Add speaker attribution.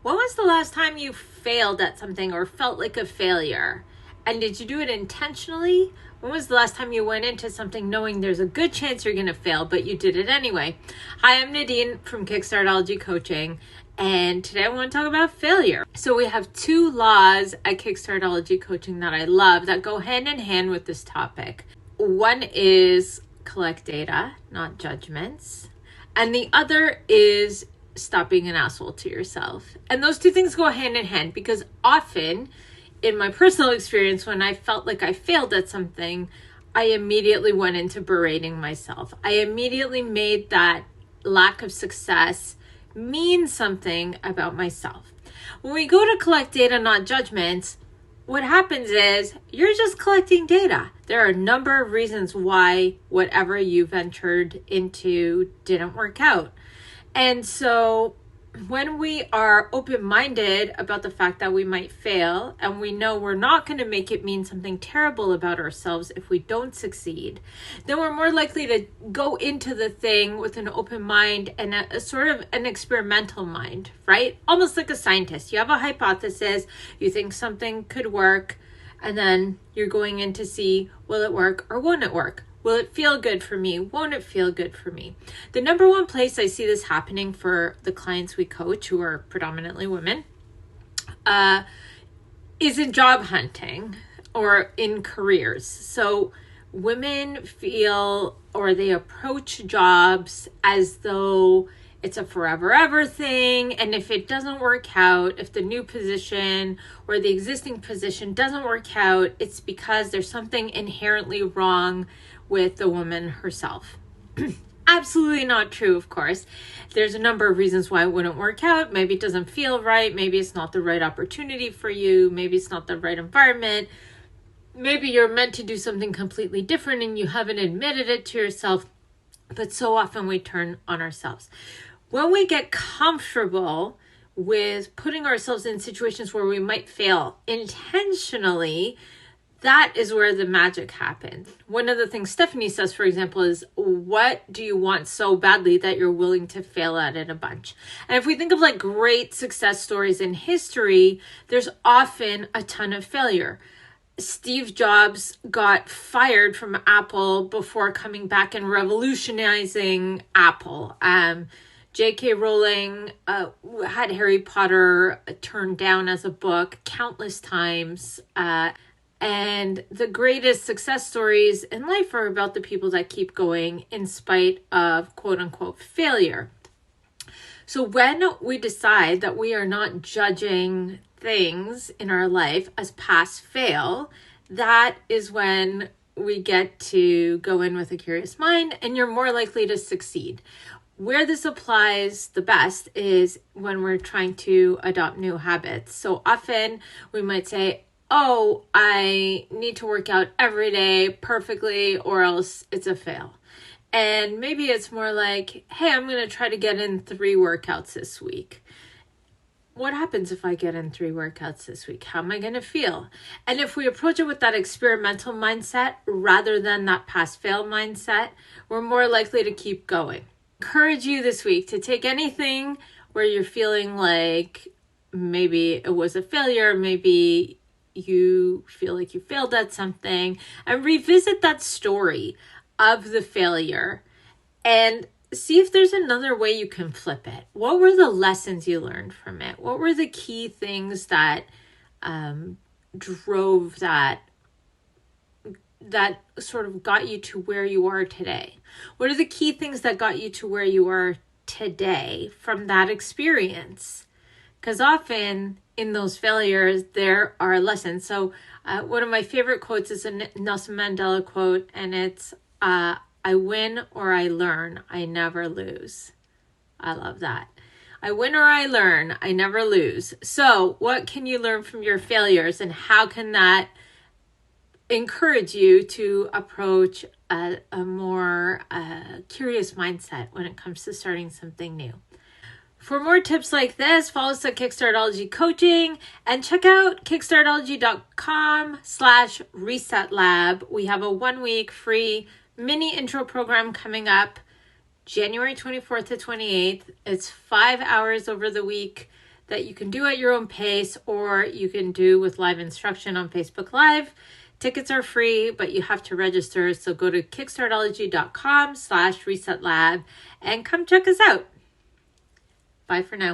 Speaker 1: When was the last time you failed at something or felt like a failure? And did you do it intentionally? When was the last time you went into something knowing there's a good chance you're going to fail, but you did it anyway? Hi, I'm Nadine from Kickstartology Coaching, and today I want to talk about failure. So we have two laws at Kickstartology Coaching that I love that go hand in hand with this topic. One is collect data, not judgments. And the other is stop being an asshole to yourself. And those two things go hand in hand because often in my personal experience, when I felt like I failed at something, I immediately went into berating myself. I immediately made that lack of success mean something about myself. When we go to collect data, not judgments, what happens is you're just collecting data. There are a number of reasons why whatever you ventured into didn't work out. And so when we are open-minded about the fact that we might fail and we know we're not going to make it mean something terrible about ourselves if we don't succeed, then we're more likely to go into the thing with an open mind and a sort of an experimental mind, right? Almost like a scientist. You have a hypothesis, you think something could work, and then you're going in to see, will it work or won't it work? Will it feel good for me? Won't it feel good for me? The number one place I see this happening for the clients we coach, who are predominantly women, is in job hunting or in careers. So women feel, or they approach jobs as though it's a forever ever thing. And if it doesn't work out, if the new position or the existing position doesn't work out, it's because there's something inherently wrong with the woman herself. Absolutely not true, of course. There's a number of reasons why it wouldn't work out. Maybe it doesn't feel right. Maybe it's not the right opportunity for you. Maybe it's not the right environment. Maybe you're meant to do something completely different and you haven't admitted it to yourself. But so often we turn on ourselves. When we get comfortable with putting ourselves in situations where we might fail intentionally, that is where the magic happens. One of the things Stephanie says, for example, is what do you want so badly that you're willing to fail at it a bunch? And if we think of like great success stories in history, there's often a ton of failure. Steve Jobs got fired from Apple before coming back and revolutionizing Apple. J.K. Rowling had Harry Potter turned down as a book countless times. And the greatest success stories in life are about the people that keep going in spite of quote unquote failure. So when we decide that we are not judging things in our life as pass fail, that is when we get to go in with a curious mind and you're more likely to succeed. Where this applies the best is when we're trying to adopt new habits. So often we might say, oh, I need to work out every day perfectly or else it's a fail. And maybe it's more like, hey, I'm going to try to get in 3 workouts this week. What happens if I get in 3 workouts this week? How am I going to feel? And if we approach it with that experimental mindset rather than that pass-fail mindset, we're more likely to keep going. Encourage you this week to take anything where you're feeling like maybe it was a failure, maybe you feel like you failed at something, and revisit that story of the failure and see if there's another way you can flip it. What were the lessons you learned from it? What were the key things that drove that sort of got you to where you are today? What are the key things that got you to where you are today from that experience? Because often in those failures, there are lessons. So one of my favorite quotes is a Nelson Mandela quote, and it's, I win or I learn, I never lose. I love that. I win or I learn, I never lose. So what can you learn from your failures, and how can that encourage you to approach a more curious mindset when it comes to starting something new? For more tips like this, follow us at Kickstartology Coaching and check out kickstartology.com/resetlab. We have a 1-week free mini intro program coming up January 24th to 28th. It's 5 hours over the week. that you can do at your own pace, or you can do with live instruction on Facebook Live. Tickets are free, but you have to register. So go to kickstartology.com/resetlab and come check us out. Bye for now.